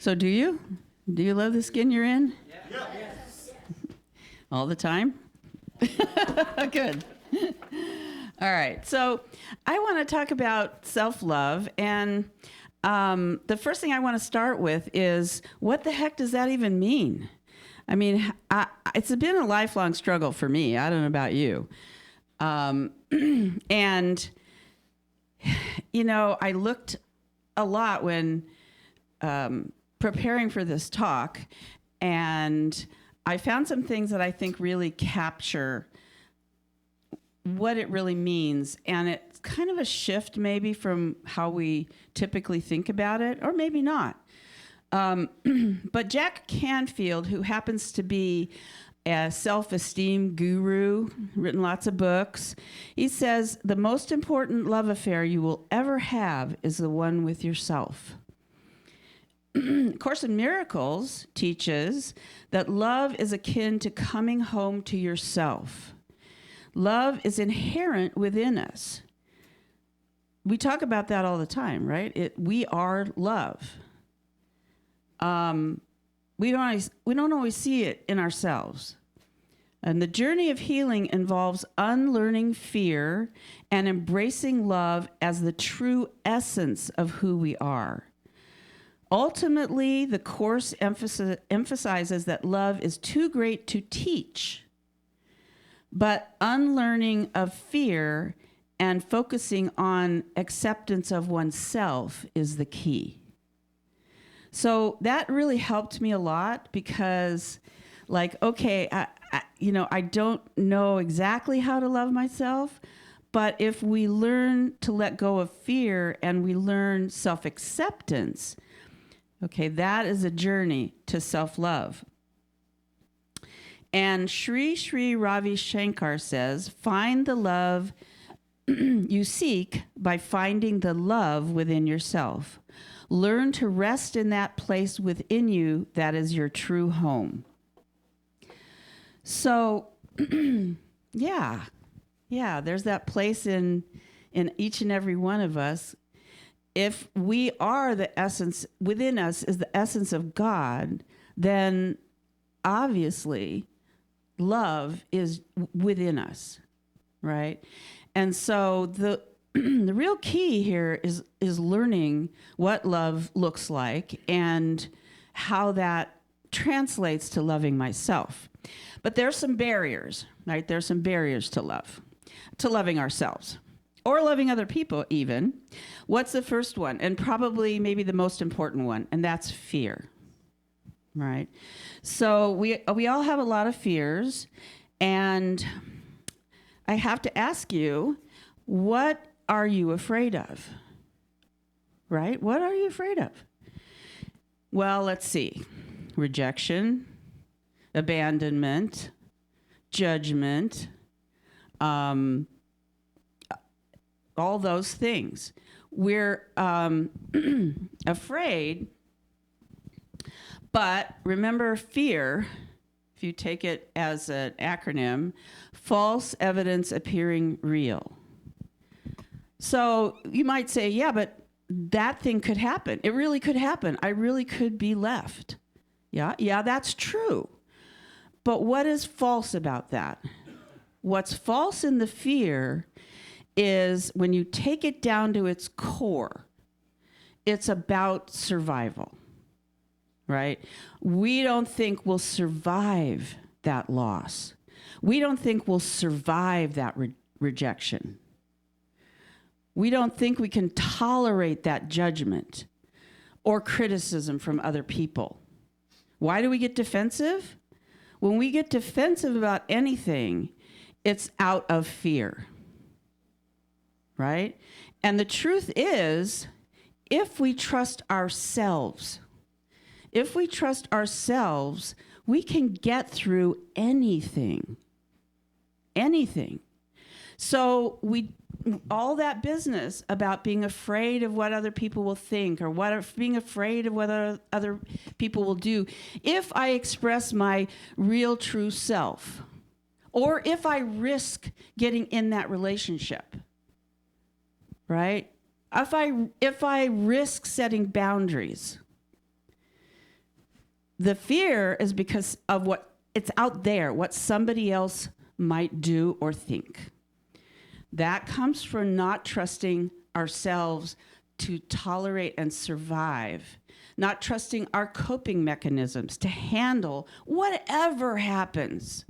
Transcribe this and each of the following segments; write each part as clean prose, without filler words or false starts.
So do you? Do you love the skin you're in? Yeah. Yes. All the time? Good. All right. So I want to talk about self-love. And the first thing I want to start with is, what the heck does that even mean? I mean, it's been a lifelong struggle for me. I don't know about you. And, you know, I looked a lot when preparing for this talk, and I found some things that I think really capture what it really means. And it's kind of a shift maybe from how we typically think about it, or maybe not. But Jack Canfield, who happens to be a self-esteem guru, written lots of books, he says, the most important love affair you will ever have is the one with yourself. Course in Miracles teaches that love is akin to coming home to yourself. Love is inherent within us. We talk about that all the time, right? We are love. We don't always see it in ourselves. And the journey of healing involves unlearning fear and embracing love as the true essence of who we are. Ultimately, the Course emphasizes that love is too great to teach, but unlearning of fear and focusing on acceptance of oneself is the key. So that really helped me a lot because, like, okay, I don't know exactly how to love myself, but if we learn to let go of fear and we learn self-acceptance, okay, that is a journey to self-love. And Sri Ravi Shankar says, find the love you seek by finding the love within yourself. Learn to rest in that place within you that is your true home. So, yeah, there's that place in each and every one of us. If we are the essence, within us is the essence of God, then obviously love is within us, right? And so the real key here is learning what love looks like and how that translates to loving myself. But there's some barriers, right? There's some barriers to love, to loving ourselves or loving other people even. What's the first one? And probably maybe the most important one, and that's fear, right? So we all have a lot of fears, and I have to ask you, what are you afraid of? Right? What are you afraid of? Well, let's see. Rejection, abandonment, judgment, all those things. We're afraid, but remember, fear, if you take it as an acronym, false evidence appearing real. So you might say, yeah, but that thing could happen. It really could happen. I really could be left. Yeah, that's true. But what is false about that? What's false in the fear is when you take it down to its core, it's about survival, right? We don't think we'll survive that loss. We don't think we'll survive that rejection. We don't think we can tolerate that judgment or criticism from other people. Why do we get defensive? When we get defensive about anything, it's out of fear, right? And the truth is, if we trust ourselves, we can get through anything. So all that business about being afraid of what other people will think or being afraid of what other people will do, if I express my real true self, or if I risk getting in that relationship, right? If I risk setting boundaries, The fear is because of what it's out there, what somebody else might do or think. That comes from not trusting ourselves to tolerate and survive, not trusting our coping mechanisms to handle whatever happens.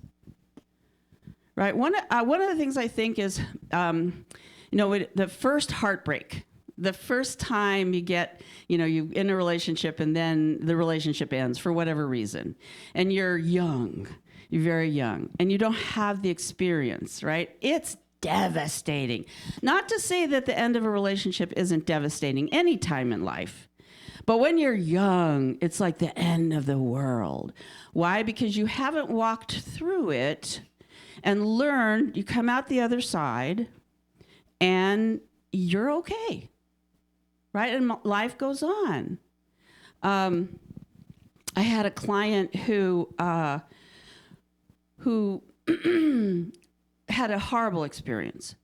Right? One of the things I think is, the first heartbreak, the first time you get, you in a relationship and then the relationship ends for whatever reason, and you're very young, and you don't have the experience, right? It's devastating. Not to say that the end of a relationship isn't devastating any time in life, but when you're young, it's like the end of the world. Why? Because you haven't walked through it and learned. You come out the other side and you're okay, right? And life goes on. I had a client who had a horrible experience.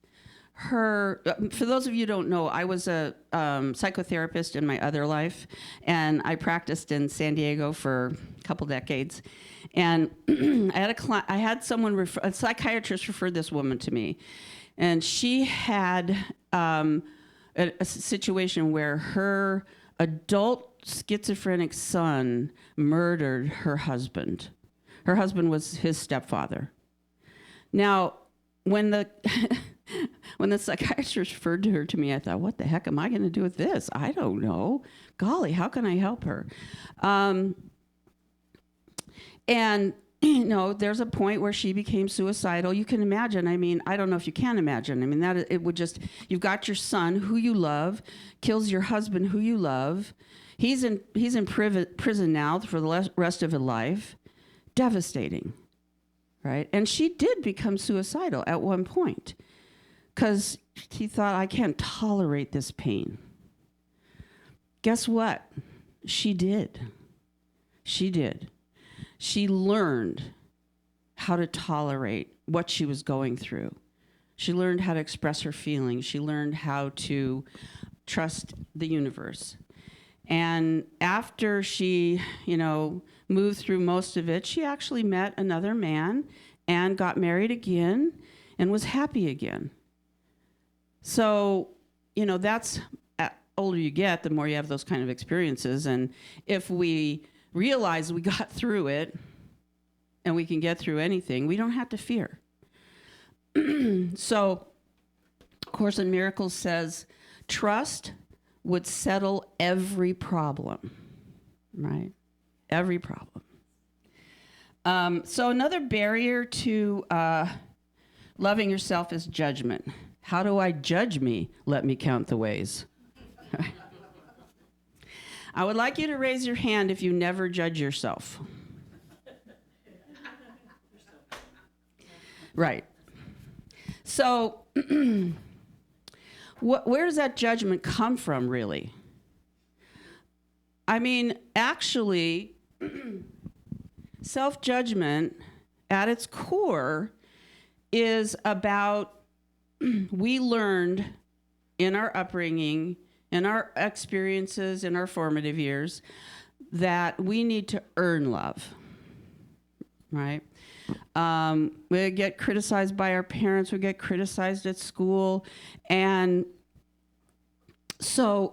For those of you who don't know, I was a psychotherapist in my other life, and I practiced in San Diego for a couple decades. And I had a psychiatrist referred this woman to me, and she had a situation where her adult schizophrenic son murdered her husband. Her husband was his stepfather. Now, when the psychiatrist referred her to me, I thought, what the heck am I going to do with this? I don't know. Golly, how can I help her? And, there's a point where she became suicidal. You can imagine. I mean, I don't know if you can imagine. I mean, you've got your son who you love, kills your husband who you love. He's in prison now for the rest of his life. Devastating, right? And she did become suicidal at one point because he thought, I can't tolerate this pain. Guess what? She did. She learned how to tolerate what she was going through. She learned how to express her feelings. She learned how to trust the universe. And after she, moved through most of it, she actually met another man and got married again and was happy again. So, that's, older you get, the more you have those kind of experiences. And if we realize we got through it and we can get through anything, we don't have to fear. So, Course in Miracles says, trust would settle every problem, right? Every problem. So another barrier to loving yourself is judgment. How do I judge me? Let me count the ways. I would like you to raise your hand if you never judge yourself. Right. So where does that judgment come from, really? I mean, actually, self-judgment at its core is about we learned in our upbringing, in our experiences, in our formative years, that we need to earn love, right? We get criticized by our parents, we get criticized at school, and so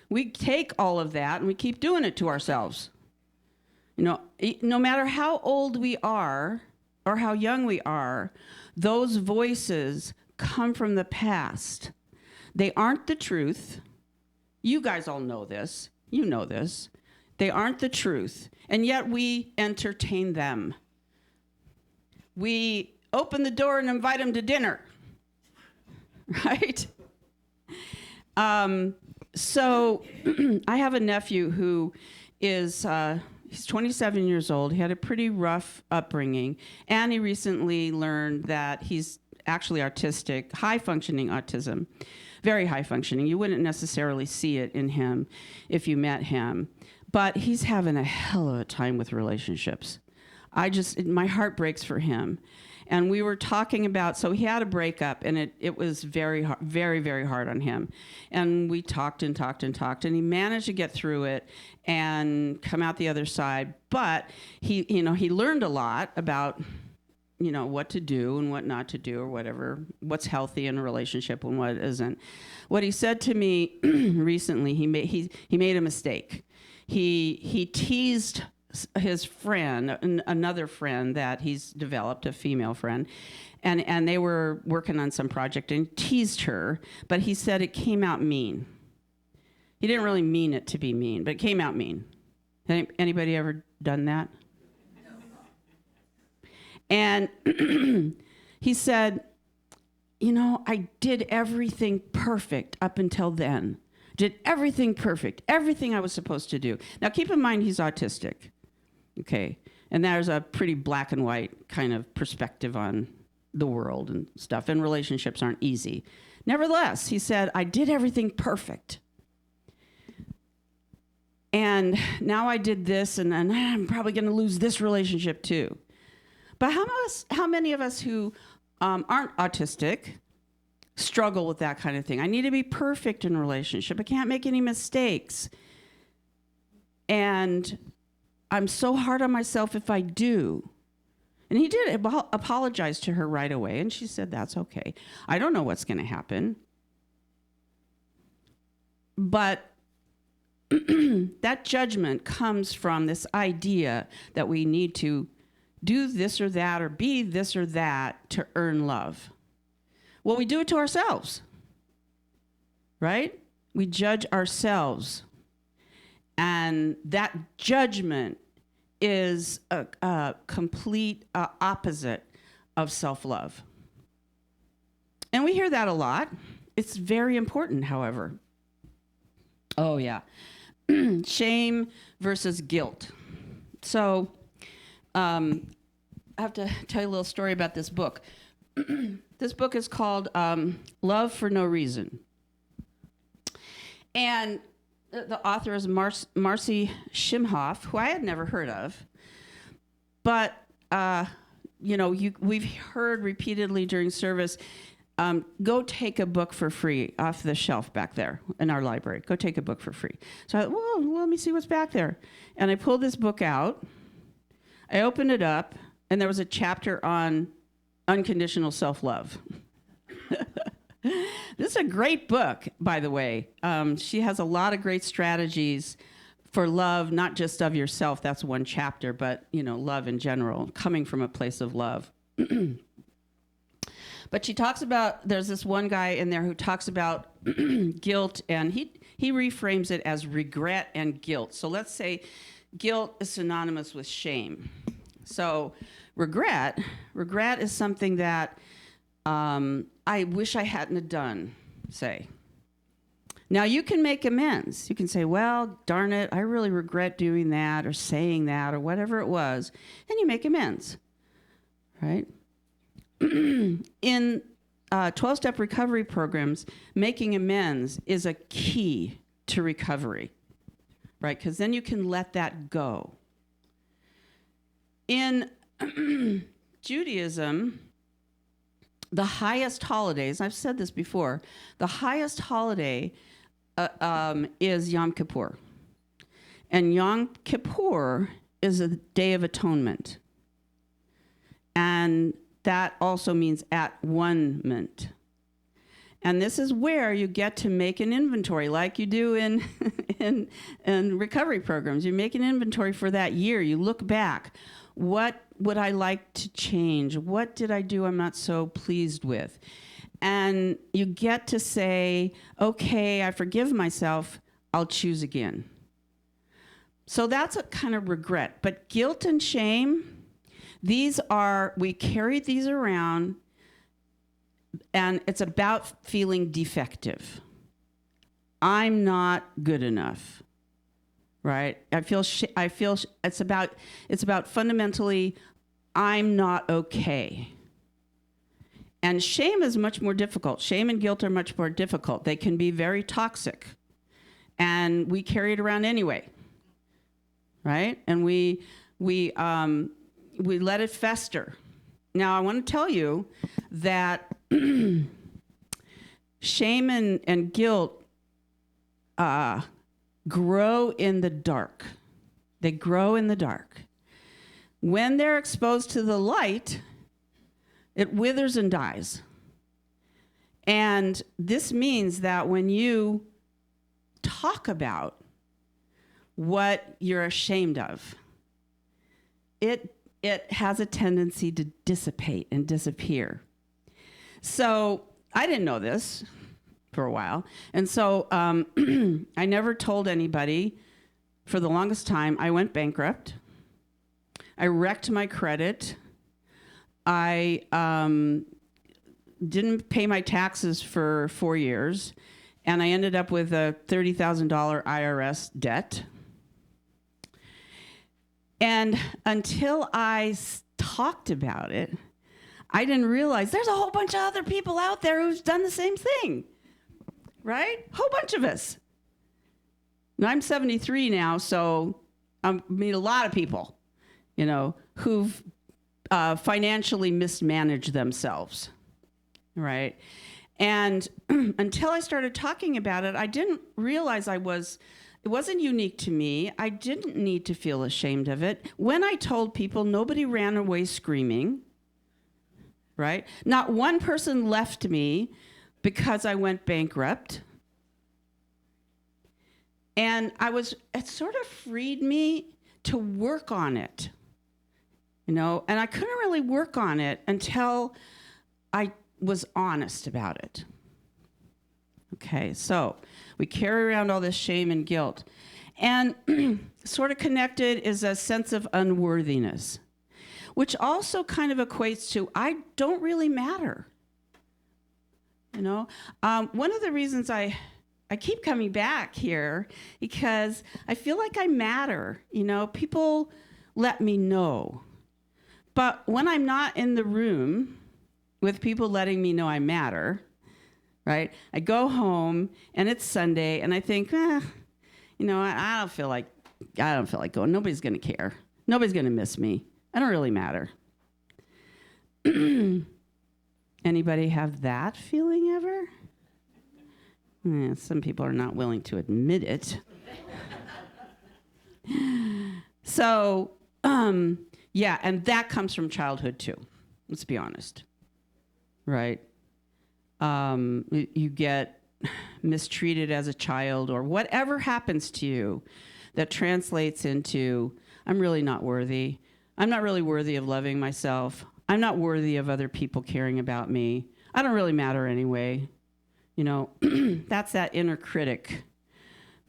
we take all of that and we keep doing it to ourselves. No matter how old we are or how young we are, those voices come from the past. They aren't the truth. You guys all know this. You know this. They aren't the truth. And yet we entertain them. We open the door and invite them to dinner. Right? So I have a nephew who is... he's 27 years old. He had a pretty rough upbringing, and he recently learned that he's actually autistic, high-functioning autism, very high-functioning. You wouldn't necessarily see it in him if you met him, but he's having a hell of a time with relationships. My heart breaks for him. And we were talking about, so he had a breakup, and it was very hard, very, very hard on him. And we talked and talked and talked, and he managed to get through it and come out the other side. But he learned a lot about, what to do and what not to do, or whatever, what's healthy in a relationship and what isn't. What he said to me recently, he made a mistake. He teased his friend, another friend that he's developed, a female friend, and they were working on some project, and teased her, but he said it came out mean. He didn't really mean it to be mean, but it came out mean. Anybody ever done that? And he said, I did everything perfect up until then. Did everything perfect, everything I was supposed to do. Now, keep in mind, he's autistic, okay? And there's a pretty black and white kind of perspective on the world and stuff, and relationships aren't easy. Nevertheless, he said, I did everything perfect. And now I did this, and I'm probably going to lose this relationship too. But how many of us who aren't autistic struggle with that kind of thing? I need to be perfect in a relationship. I can't make any mistakes. And I'm so hard on myself if I do. And he did apologize to her right away, and she said, that's okay. I don't know what's going to happen. But that judgment comes from this idea that we need to do this or that, or be this or that to earn love. Well, we do it to ourselves, right? We judge ourselves. And that judgment is a complete opposite of self-love. And we hear that a lot. It's very important, however. Oh, yeah. Shame versus guilt. So I have to tell you a little story about this book. This book is called Love for No Reason. And the author is Marcy Shimhoff, who I had never heard of. But, we've heard repeatedly during service, go take a book for free off the shelf back there in our library. Go take a book for free. So I thought, well, let me see what's back there. And I pulled this book out. I opened it up, and there was a chapter on unconditional self-love. This is a great book, by the way. She has a lot of great strategies for love, not just of yourself. That's one chapter, but, love in general, coming from a place of love. But she talks about, there's this one guy in there who talks about guilt, and he reframes it as regret and guilt. So let's say guilt is synonymous with shame. So regret is something that I wish I hadn't have done, say. Now, you can make amends. You can say, well, darn it, I really regret doing that or saying that or whatever it was, and you make amends, right? In 12-step recovery programs, making amends is a key to recovery, right? Because then you can let that go. In Judaism, the highest holidays, I've said this before, the highest holiday is Yom Kippur. And Yom Kippur is a day of atonement. And that also means at one-ment. And this is where you get to make an inventory like you do in recovery programs. You make an inventory for that year. You look back. What would I like to change? What did I do I'm not so pleased with? And you get to say, okay, I forgive myself. I'll choose again. So that's a kind of regret. But guilt and shame, we carry these around, and it's about feeling defective. I'm not good enough, right? I feel it's about fundamentally, I'm not okay. And shame is much more difficult. Shame and guilt are much more difficult. They can be very toxic, and we carry it around anyway, right? And we let it fester. Now, I want to tell you that shame and guilt grow in the dark. They grow in the dark. When they're exposed to the light, it withers and dies. And this means that when you talk about what you're ashamed of, it has a tendency to dissipate and disappear. So I didn't know this for a while. And so I never told anybody. For the longest time, I went bankrupt. I wrecked my credit. I didn't pay my taxes for 4 years. And I ended up with a $30,000 IRS debt. And until I talked about it, I didn't realize there's a whole bunch of other people out there who've done the same thing, right? A whole bunch of us. And I'm 73 now, so I meet a lot of people, who've financially mismanaged themselves, right? And until I started talking about it, I didn't realize it wasn't unique to me. I didn't need to feel ashamed of it. When I told people, nobody ran away screaming, right? Not one person left me because I went bankrupt. And it sort of freed me to work on it, and I couldn't really work on it until I was honest about it. Okay, so we carry around all this shame and guilt. And sort of connected is a sense of unworthiness, which also kind of equates to, I don't really matter. One of the reasons I keep coming back here because I feel like I matter. People let me know. But when I'm not in the room with people letting me know I matter, right? I go home and it's Sunday and I think, I don't feel like going. Nobody's going to care. Nobody's going to miss me. I don't really matter. Anybody have that feeling ever? Some people are not willing to admit it. So, and that comes from childhood too. Let's be honest, right? You get mistreated as a child or whatever happens to you that translates into, I'm really not worthy. I'm not really worthy of loving myself. I'm not worthy of other people caring about me. I don't really matter anyway. That's that inner critic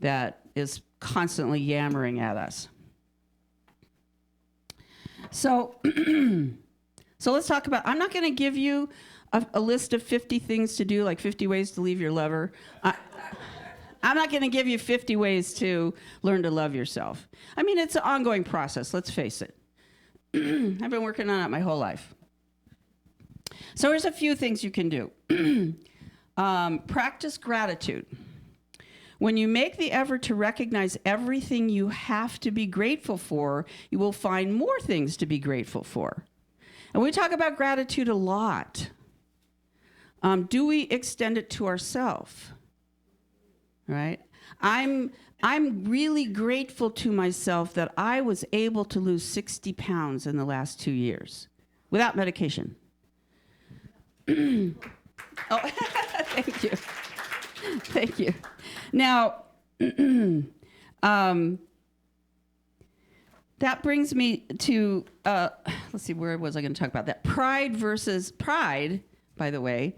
that is constantly yammering at us. So let's talk about, I'm not going to give you a list of 50 things to do, like 50 ways to leave your lover. I'm not going to give you 50 ways to learn to love yourself. I mean, it's an ongoing process, let's face it. I've been working on it my whole life. So here's a few things you can do. Practice gratitude. When you make the effort to recognize everything you have to be grateful for, you will find more things to be grateful for. And we talk about gratitude a lot. Do we extend it to ourselves? Right? I'm really grateful to myself that I was able to lose 60 pounds in the last 2 years without medication. Oh, thank you. Thank you. Now, that brings me to, let's see, where was I going to talk about that? Pride, by the way.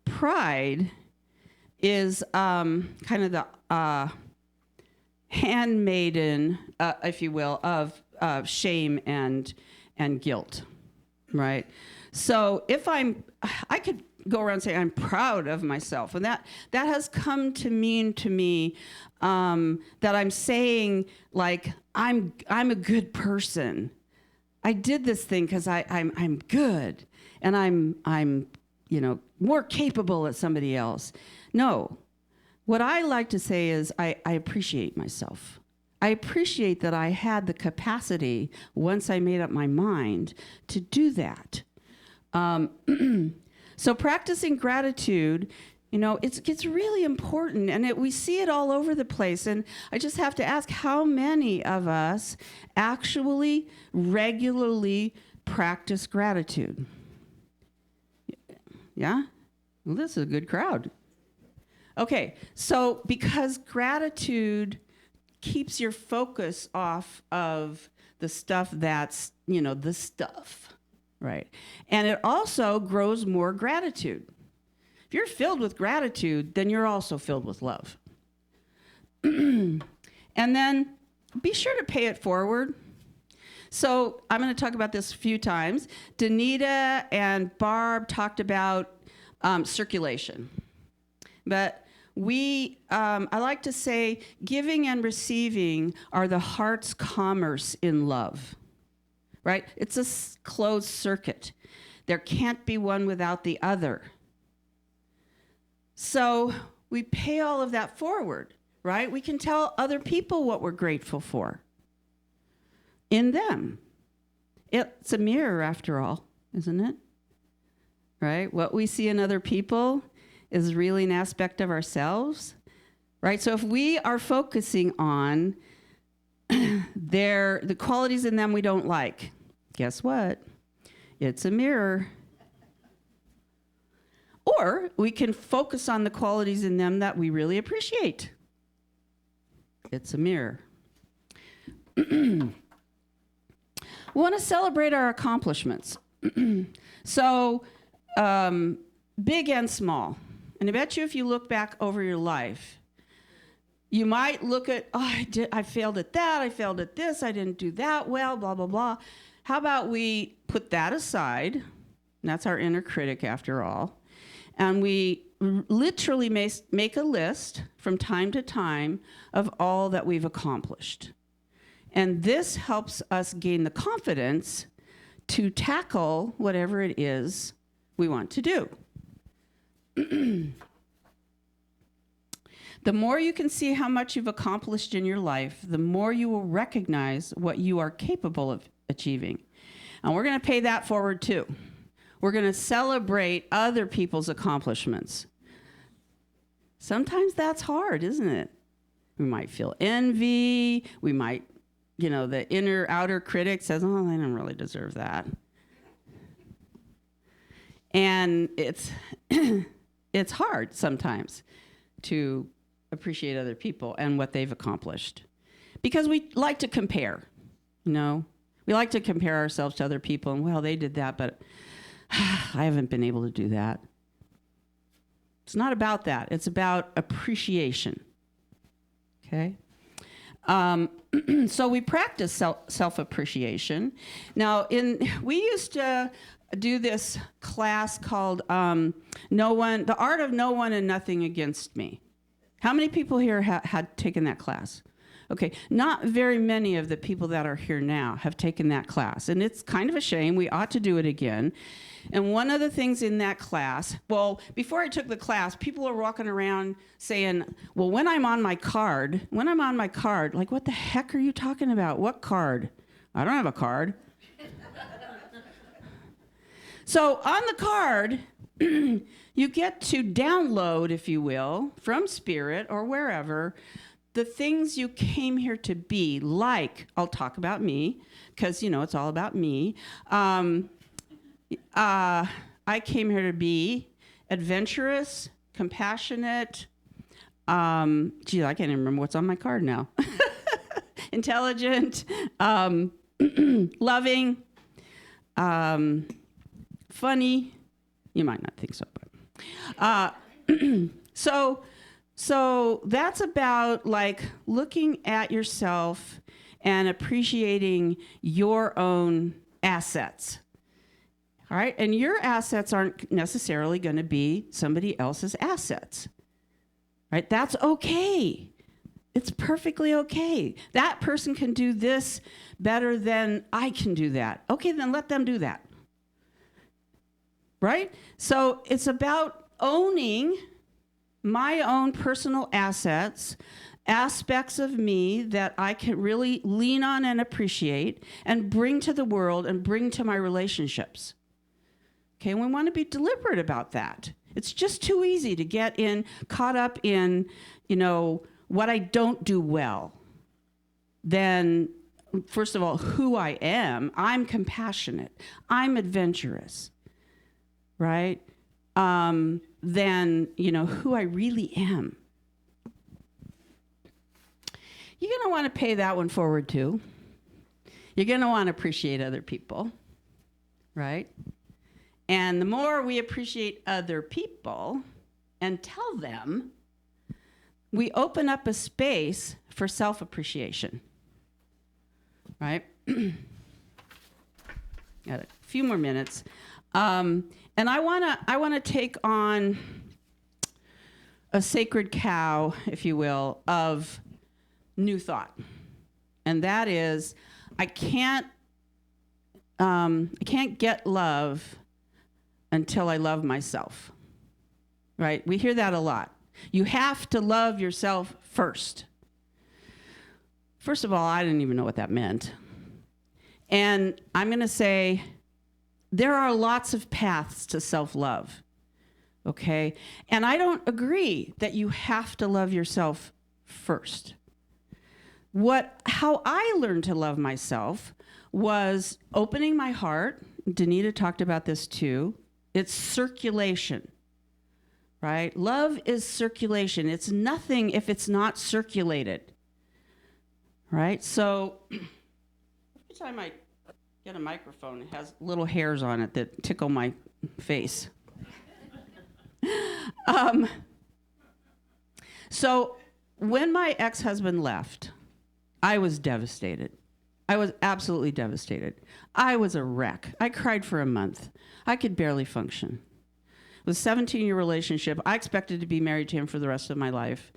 Pride is kind of the handmaiden, if you will, of shame and guilt, right? So if I could go around saying I'm proud of myself, and that has come to mean to me that I'm saying like I'm a good person. I did this thing because I'm good, and I'm more capable than somebody else. No, what I like to say is I appreciate myself. I appreciate that I had the capacity once I made up my mind to do that. So practicing gratitude, it's really important, and we see it all over the place. And I just have to ask, how many of us actually regularly practice gratitude? Yeah? Well, this is a good crowd. Okay, so because gratitude keeps your focus off of the stuff that's, the stuff, right? And it also grows more gratitude. If you're filled with gratitude, then you're also filled with love. And then be sure to pay it forward. So I'm going to talk about this a few times. Danita and Barb talked about circulation. But I like to say, giving and receiving are the heart's commerce in love, right? It's a closed circuit. There can't be one without the other. So we pay all of that forward, right? We can tell other people what we're grateful for in them. It's a mirror, after all, isn't it? Right? What we see in other people is really an aspect of ourselves, right? So if we are focusing on the qualities in them we don't like, guess what? It's a mirror. Or we can focus on the qualities in them that we really appreciate. It's a mirror. We want to celebrate our accomplishments. So, big and small. And I bet you if you look back over your life, you might look at, I failed at that, I failed at this, I didn't do that well, blah, blah, blah. How about we put that aside? And that's our inner critic, after all. And we literally make a list from time to time of all that we've accomplished. And this helps us gain the confidence to tackle whatever it is we want to do. The more you can see how much you've accomplished in your life, the more you will recognize what you are capable of achieving. And we're going to pay that forward too. We're going to celebrate other people's accomplishments. Sometimes that's hard, isn't it? We might feel envy. We might, the outer critic says, oh, they don't really deserve that. And it's hard sometimes to appreciate other people and what they've accomplished. Because we like to compare, We like to compare ourselves to other people, and, well, they did that, but I haven't been able to do that. It's not about that. It's about appreciation. Okay? So we practice self-appreciation. Now, we used to do this class called The Art of No One and Nothing Against Me. How many people here had taken that class? Okay, not very many of the people that are here now have taken that class, and it's kind of a shame. We ought to do it again. And one of the things in that class, before I took the class, people are walking around saying, well, when I'm on my card, like, what the heck are you talking about? What card? I don't have a card. So on the card, you get to download, if you will, from Spirit or wherever, the things you came here to be, like, I'll talk about me, because, it's all about me. I came here to be adventurous, compassionate, I can't even remember what's on my card now. Intelligent, loving, funny. You might not think so, but so that's about, like, looking at yourself and appreciating your own assets. All right? And your assets aren't necessarily going to be somebody else's assets. Right? That's okay. It's perfectly okay. That person can do this better than I can do that. Okay, then let them do that. Right? So it's about owning my own personal assets, aspects of me that I can really lean on and appreciate and bring to the world and bring to my relationships. Okay, and we want to be deliberate about that. It's just too easy to get caught up in, what I don't do well. Then, first of all, who I am. I'm compassionate. I'm adventurous, right? Then, who I really am. You're going to want to pay that one forward too. You're going to want to appreciate other people, right? And the more we appreciate other people and tell them, we open up a space for self-appreciation, right? Got a few more minutes. And I want to take on a sacred cow, if you will, of new thought. And that is, I can't get love until I love myself, right? We hear that a lot. You have to love yourself first. First of all, I didn't even know what that meant. And I'm going to say there are lots of paths to self-love, okay? And I don't agree that you have to love yourself first. How I learned to love myself was opening my heart. Danita talked about this too. It's circulation, right? Love is circulation. It's nothing if it's not circulated, right? So every time I get a microphone, it has little hairs on it that tickle my face. So when my ex-husband left, I was devastated. I was absolutely devastated. I was a wreck. I cried for a month. I could barely function. It was a 17-year relationship. I expected to be married to him for the rest of my life.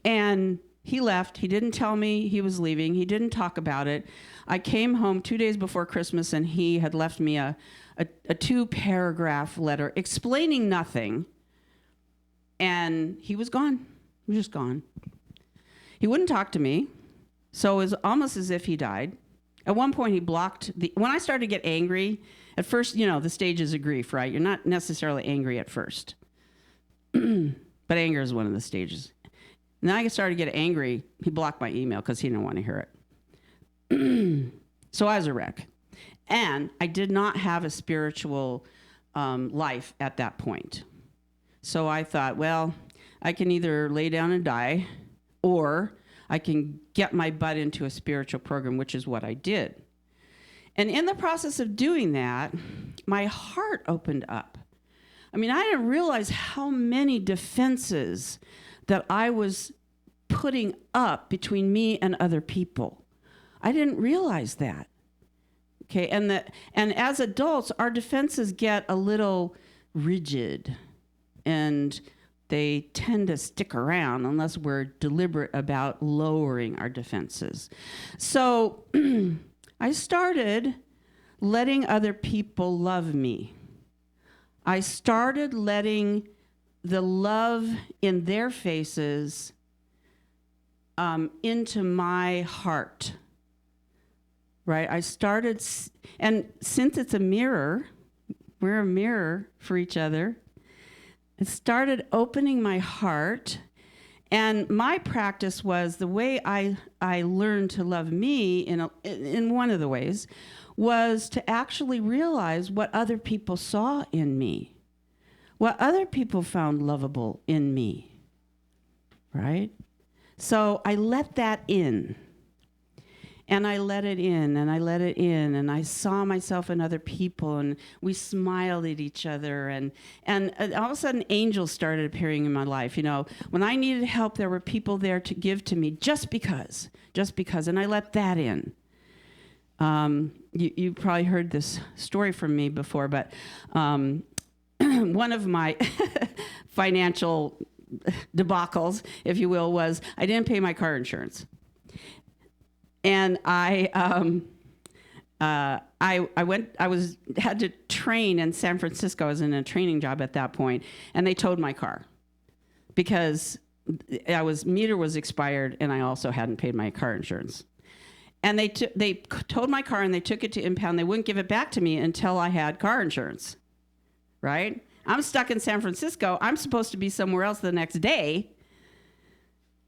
And he left. He didn't tell me he was leaving. He didn't talk about it. I came home 2 days before Christmas, and he had left me a 2-paragraph letter explaining nothing. And he was gone. He was just gone. He wouldn't talk to me, so it was almost as if he died. At one point, he blocked when I started to get angry, at first, the stages of grief, right? You're not necessarily angry at first, but anger is one of the stages. And then I started to get angry. He blocked my email because he didn't want to hear it. So I was a wreck. And I did not have a spiritual life at that point. So I thought, well, I can either lay down and die, or I can get my butt into a spiritual program, which is what I did. And in the process of doing that, my heart opened up. I mean, I didn't realize how many defenses that I was putting up between me and other people. I didn't realize that. Okay, and as adults, our defenses get a little rigid, and they tend to stick around unless we're deliberate about lowering our defenses. So I started letting other people love me. I started letting the love in their faces into my heart, right? I started, and since it's a mirror, we're a mirror for each other, I started opening my heart, and my practice was the way I learned to love me in one of the ways was to actually realize what other people saw in me, what other people found lovable in me, right? So I let that in. And I let it in, and I let it in, and I saw myself in other people, and we smiled at each other, and all of a sudden angels started appearing in my life. When I needed help, there were people there to give to me just because, and I let that in. You probably heard this story from me before, but one of my financial debacles, if you will, was I didn't pay my car insurance. And I had to train in San Francisco. I was in a training job at that point, and they towed my car because meter was expired, and I also hadn't paid my car insurance. And they towed my car and they took it to impound. They wouldn't give it back to me until I had car insurance, right? I'm stuck in San Francisco. I'm supposed to be somewhere else the next day.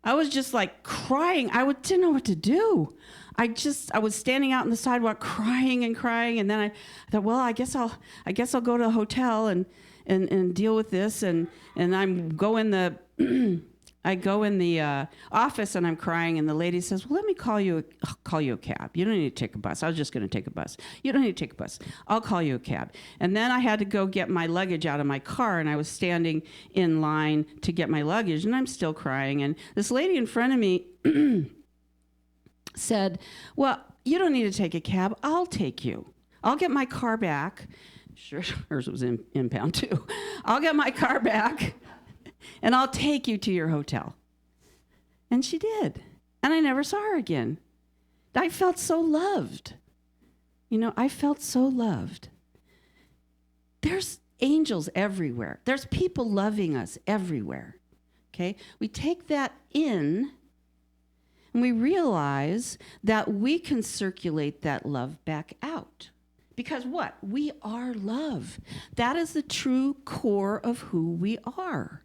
I was just like crying. Didn't know what to do. I was standing out on the sidewalk crying. And then I thought, well, I guess I'll go to a hotel and deal with this. And I go in the office and I'm crying, and the lady says, well, let me call you a cab. You don't need to take a bus. I was just going to take a bus. You don't need to take a bus. I'll call you a cab. And then I had to go get my luggage out of my car, and I was standing in line to get my luggage, and I'm still crying. And this lady in front of me said, well, you don't need to take a cab. I'll take you. I'll get my car back. Sure, hers was impound too. I'll get my car back. And I'll take you to your hotel. And she did. And I never saw her again. I felt so loved. I felt so loved. There's angels everywhere. There's people loving us everywhere. Okay? We take that in, and we realize that we can circulate that love back out. Because what? We are love. That is the true core of who we are.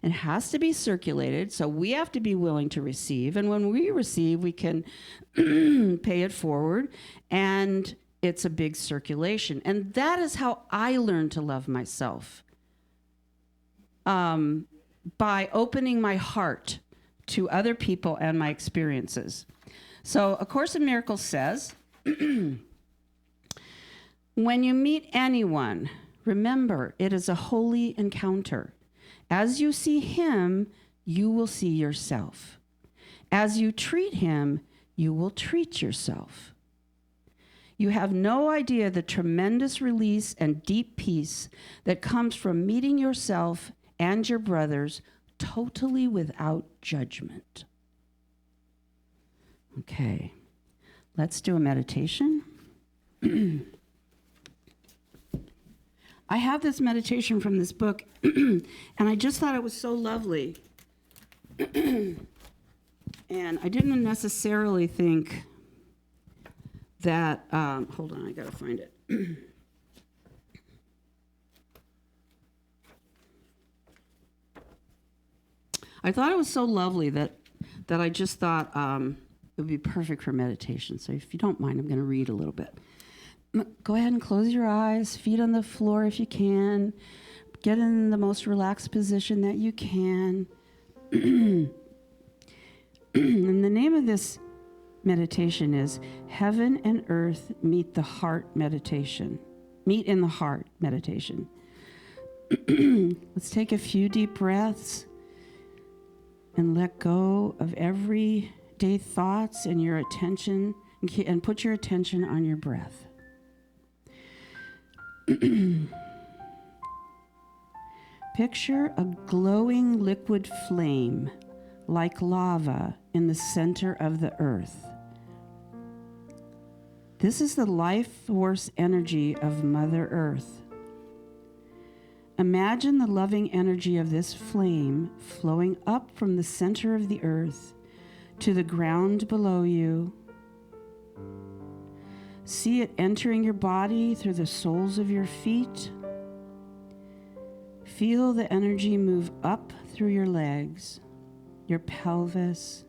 It has to be circulated, so we have to be willing to receive. And when we receive, we can pay it forward, and it's a big circulation. And that is how I learned to love myself, by opening my heart to other people and my experiences. So A Course in Miracles says, when you meet anyone, remember it is a holy encounter. As you see him, you will see yourself. As you treat him, you will treat yourself. You have no idea the tremendous release and deep peace that comes from meeting yourself and your brothers totally without judgment. Okay, let's do a meditation. I have this meditation from this book, and I just thought it was so lovely. And I didn't necessarily think that, hold on, I gotta find it. I thought it was so lovely that I just thought it would be perfect for meditation. So if you don't mind, I'm gonna read a little bit. Go ahead and close your eyes, feet on the floor if you can. Get in the most relaxed position that you can. And the name of this meditation is Heaven and Earth Meet the Heart Meditation. Meet in the Heart Meditation. Let's take a few deep breaths and let go of everyday thoughts and your attention, and put your attention on your breath. Picture a glowing liquid flame like lava in the center of the earth. This is the life force energy of Mother Earth. Imagine the loving energy of this flame flowing up from the center of the earth to the ground below you. See it entering your body through the soles of your feet. Feel the energy move up through your legs, your pelvis,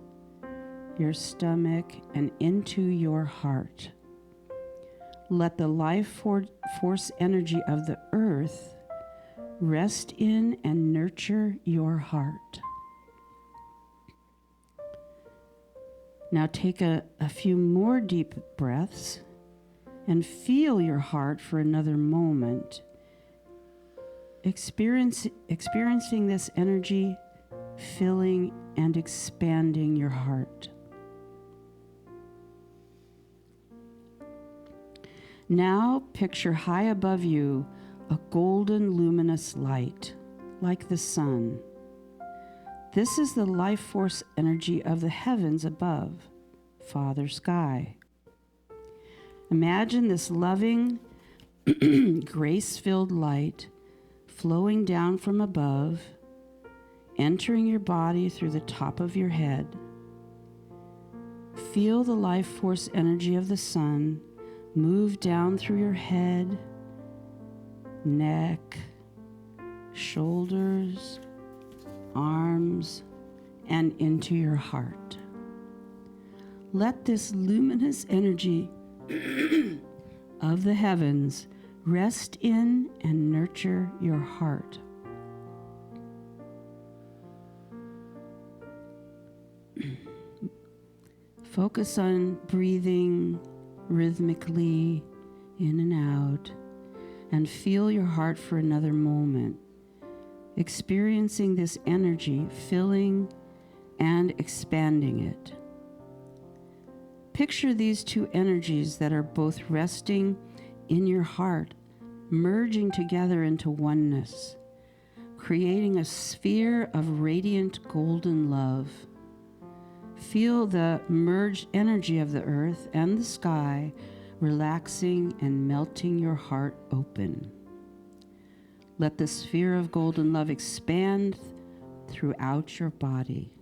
your stomach, and into your heart. Let the life force energy of the earth rest in and nurture your heart. Now take a few more deep breaths and feel your heart for another moment. Experiencing this energy filling and expanding your heart. Now picture high above you a golden luminous light, like the sun. This is the life force energy of the heavens above, Father Sky. Imagine this loving, grace-filled light flowing down from above, entering your body through the top of your head, Feel the life force energy of the sun move down through your head, neck, shoulders, arms, and into your heart. Let this luminous energy of the heavens rest in and nurture your heart. Focus on breathing rhythmically in and out, and feel your heart for another moment, experiencing this energy filling and expanding it. Picture these two energies that are both resting in your heart, merging together into oneness, creating a sphere of radiant golden love. Feel the merged energy of the earth and the sky relaxing and melting your heart open. Let the sphere of golden love expand throughout your body.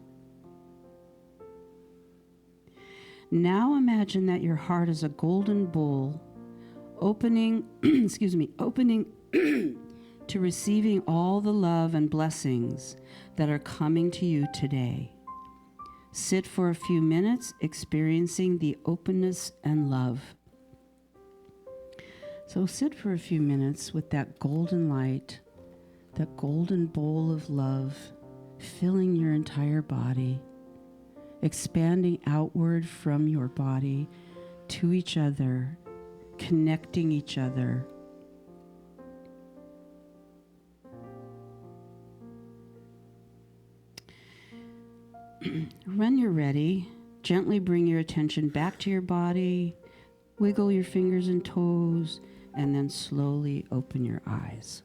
Now imagine that your heart is a golden bowl, opening to receiving all the love and blessings that are coming to you today. Sit for a few minutes, experiencing the openness and love. So sit for a few minutes with that golden light, that golden bowl of love, filling your entire body, expanding outward from your body to each other, connecting each other. When you're ready, gently bring your attention back to your body, wiggle your fingers and toes, and then slowly open your eyes.